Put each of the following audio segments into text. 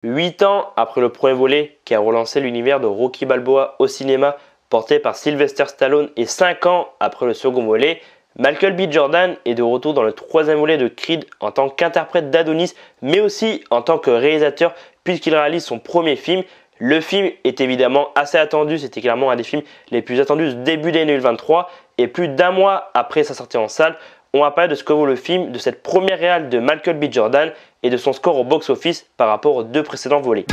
8 ans après le premier volet qui a relancé l'univers de Rocky Balboa au cinéma porté par Sylvester Stallone et 5 ans après le second volet, Michael B. Jordan est de retour dans le troisième volet de Creed en tant qu'interprète d'Adonis mais aussi en tant que réalisateur puisqu'il réalise son premier film. Le film est évidemment assez attendu, c'était clairement un des films les plus attendus du début d'année 2023 et plus d'un mois après sa sortie en salle, on va parler de ce que vaut le film, de cette première réale de Michael B. Jordan et de son score au box-office par rapport aux deux précédents volets.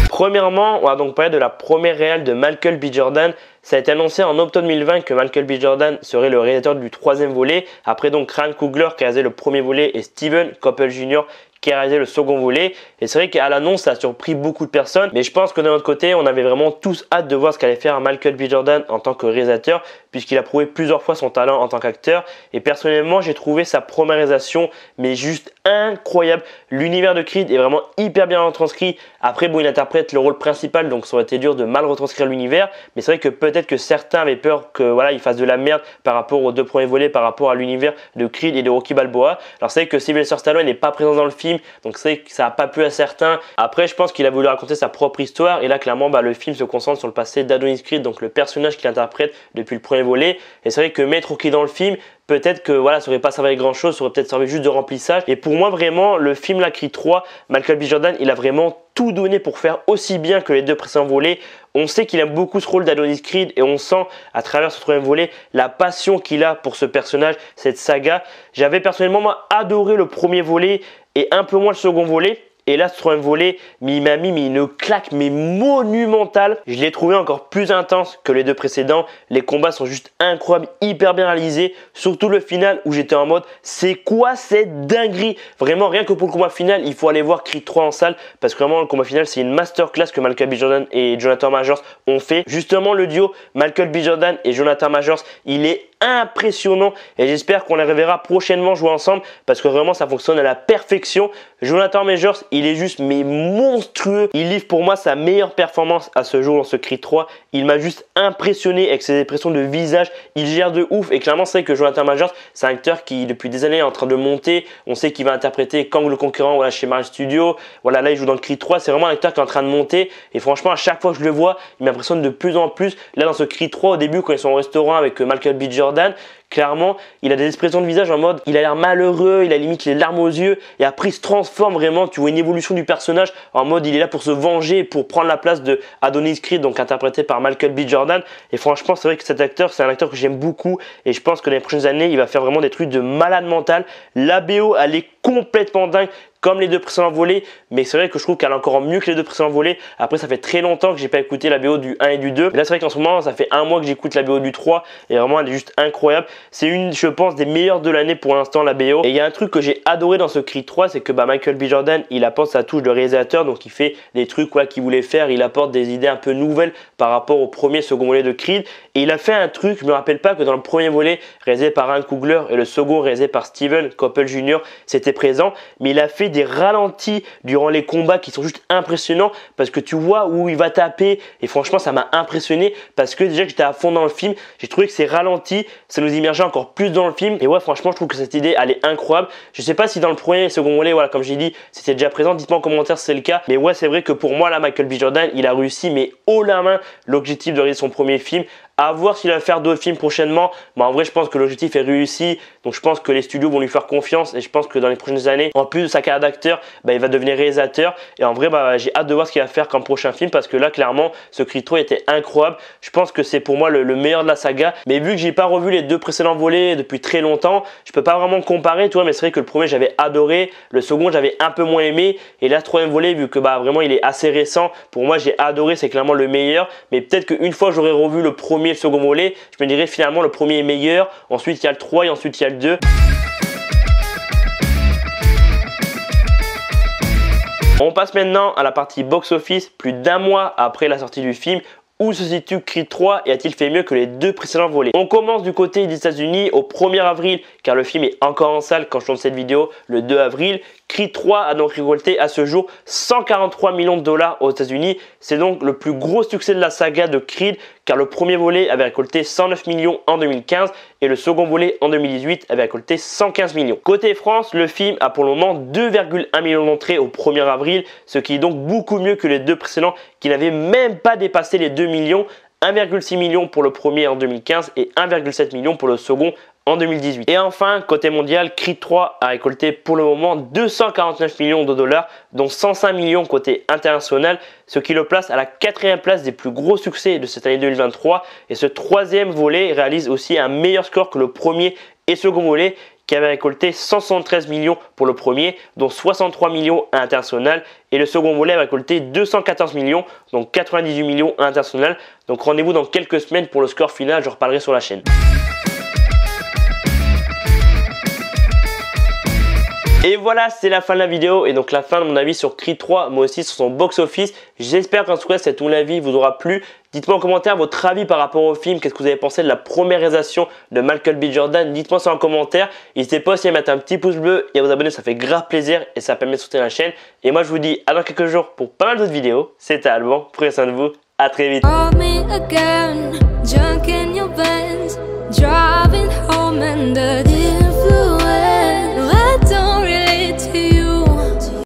Premièrement, on va donc parler de la première réale de Michael B. Jordan. Ça a été annoncé en octobre 2020 que Michael B. Jordan serait le réalisateur du troisième volet. Après donc Ryan Coogler qui a réalisé le premier volet et Steven Coppel Jr. qui a réalisé le second volet. Et c'est vrai qu'à l'annonce, ça a surpris beaucoup de personnes. Mais je pense que d'un autre côté, on avait vraiment tous hâte de voir ce qu'allait faire Michael B. Jordan en tant que réalisateur, puisqu'il a prouvé plusieurs fois son talent en tant qu'acteur. Et personnellement, j'ai trouvé sa première réalisation, mais juste incroyable. L'univers de Creed est vraiment hyper bien retranscrit. Après, bon, il interprète le rôle principal, donc ça aurait été dur de mal retranscrire l'univers. Mais c'est vrai que peut-être que certains avaient peur que voilà, il fasse de la merde par rapport aux deux premiers volets, par rapport à l'univers de Creed et de Rocky Balboa. Alors c'est vrai que Sylvester Stallone n'est pas présent dans le film, donc c'est vrai que ça n'a pas plu à certains. Après, je pense qu'il a voulu raconter sa propre histoire et là clairement le film se concentre sur le passé d'Adonis Creed, donc le personnage qu'il interprète depuis le premier volet. Et c'est vrai que mettre Rocky dans le film, peut-être que voilà, ça aurait pas servi à grand chose, ça aurait peut-être servi juste de remplissage. Et pour moi vraiment, le film La Creed 3, Michael B. Jordan, il a vraiment tout donné pour faire aussi bien que les deux précédents volets. On sait qu'il aime beaucoup ce rôle d'Adonis Creed et on sent à travers ce troisième volet la passion qu'il a pour ce personnage, cette saga. J'avais personnellement moi adoré le premier volet et un peu moins le second volet. Et là, ce troisième volet, il m'a mis une claque monumentale. Je l'ai trouvé encore plus intense que les deux précédents. Les combats sont juste incroyables, hyper bien réalisés. Surtout le final où j'étais en mode, c'est quoi cette dinguerie? Vraiment, rien que pour le combat final, il faut aller voir Creed 3 en salle. Parce que vraiment, le combat final, c'est une masterclass que Michael B. Jordan et Jonathan Majors ont fait. Justement, le duo Michael B. Jordan et Jonathan Majors, il est impressionnant et j'espère qu'on les reverra prochainement jouer ensemble parce que vraiment ça fonctionne à la perfection. Jonathan Majors, il est juste monstrueux. Il livre pour moi sa meilleure performance à ce jour dans ce Creed 3. Il m'a juste impressionné avec ses expressions de visage. Il gère de ouf et clairement c'est vrai que Jonathan Majors, c'est un acteur qui depuis des années est en train de monter. On sait qu'il va interpréter Kang le Conquérant chez Marvel Studios. Voilà, là il joue dans le Creed 3. C'est vraiment un acteur qui est en train de monter et franchement à chaque fois que je le vois, il m'impressionne de plus en plus. Là dans ce Creed 3 au début quand ils sont au restaurant avec Michael B. Jordan, clairement, il a des expressions de visage en mode il a l'air malheureux, il a limite les larmes aux yeux et après il se transforme vraiment, tu vois une évolution du personnage en mode il est là pour se venger, pour prendre la place de Adonis Creed, donc interprété par Michael B. Jordan. Et franchement, c'est vrai que cet acteur, c'est un acteur que j'aime beaucoup et je pense que dans les prochaines années, il va faire vraiment des trucs de malade mental. La BO, elle est complètement dingue comme les deux précédents volets, mais c'est vrai que je trouve qu'elle est encore mieux que les deux précédents volets. Après, ça fait très longtemps que j'ai pas écouté la BO du 1 et du 2. Mais là, c'est vrai qu'en ce moment, ça fait un mois que j'écoute la BO du 3 et vraiment, elle est juste incroyable. C'est une, je pense, des meilleures de l'année pour l'instant, la BO. Et il y a un truc que j'ai adoré dans ce Creed 3, c'est que Michael B. Jordan, il apporte sa touche de réalisateur, donc il fait des trucs qu'il voulait faire, il apporte des idées un peu nouvelles par rapport au premier, second volet de Creed. Et il a fait un truc, je me rappelle pas que dans le premier volet, réalisé par Ryan Coogler et le second réalisé par Steven Coppel Jr., c'était présent, mais il a fait des ralentis durant les combats qui sont juste impressionnants parce que tu vois où il va taper et franchement ça m'a impressionné parce que déjà que j'étais à fond dans le film, j'ai trouvé que ces ralentis ça nous immergeait encore plus dans le film et ouais franchement je trouve que cette idée elle est incroyable. Je sais pas si dans le premier et second volet voilà comme j'ai dit c'était déjà présent, dites-moi en commentaire si c'est le cas, mais ouais c'est vrai que pour moi là Michael B. Jordan il a réussi mais haut la main l'objectif de réaliser son premier film. À voir s'il va faire d'autres films prochainement. Mais en vrai, je pense que l'objectif est réussi. Donc, je pense que les studios vont lui faire confiance. Et je pense que dans les prochaines années, en plus de sa carrière d'acteur, il va devenir réalisateur. Et en vrai, j'ai hâte de voir ce qu'il va faire comme prochain film. Parce que là, clairement, ce Creed 3 était incroyable. Je pense que c'est pour moi le meilleur de la saga. Mais vu que j'ai pas revu les deux précédents volets depuis très longtemps, je peux pas vraiment comparer. Tu vois, mais c'est vrai que le premier, j'avais adoré. Le second, j'avais un peu moins aimé. Et là, ce troisième volet, vu que vraiment, il est assez récent. Pour moi, j'ai adoré. C'est clairement le meilleur. Mais peut-être qu'une fois, j'aurais revu le premier, le second volet, je me dirais finalement le premier est meilleur, ensuite il y a le 3 et ensuite il y a le 2. On passe maintenant à la partie box-office, plus d'un mois après la sortie du film. Où se situe Creed 3 et a-t-il fait mieux que les deux précédents volets? On commence du côté des États-Unis au 1er avril car le film est encore en salle quand je tourne cette vidéo le 2 avril. Creed 3 a donc récolté à ce jour 143 millions de dollars aux États-Unis. C'est donc le plus gros succès de la saga de Creed car le premier volet avait récolté 109 millions en 2015 et le second volet en 2018 avait récolté 115 millions. Côté France, le film a pour le moment 2,1 millions d'entrées au 1er avril, ce qui est donc beaucoup mieux que les deux précédents qui n'avaient même pas dépassé les 2 millions, 1,6 million pour le premier en 2015 et 1,7 million pour le second en 2018. Et enfin, côté mondial, Creed 3 a récolté pour le moment 249 millions de dollars, dont 105 millions côté international, ce qui le place à la 4e place des plus gros succès de cette année 2023. Et ce troisième volet réalise aussi un meilleur score que le premier et second volet, qui avait récolté 173 millions pour le premier, dont 63 millions à l'international, et le second volet a récolté 214 millions, donc 98 millions à l'international. Donc rendez-vous dans quelques semaines pour le score final, je reparlerai sur la chaîne. Et voilà, c'est la fin de la vidéo et donc la fin de mon avis sur Creed 3, moi aussi sur son box-office. J'espère qu'en tout cas cet avis vous aura plu. Dites-moi en commentaire votre avis par rapport au film, qu'est-ce que vous avez pensé de la première réalisation de Michael B. Jordan. Dites-moi ça en commentaire. N'hésitez pas aussi à mettre un petit pouce bleu et à vous abonner, ça fait grave plaisir et ça permet de soutenir la chaîne. Et moi je vous dis à dans quelques jours pour pas mal d'autres vidéos. C'était Alban, prenez soin de vous, à très vite. Driving home and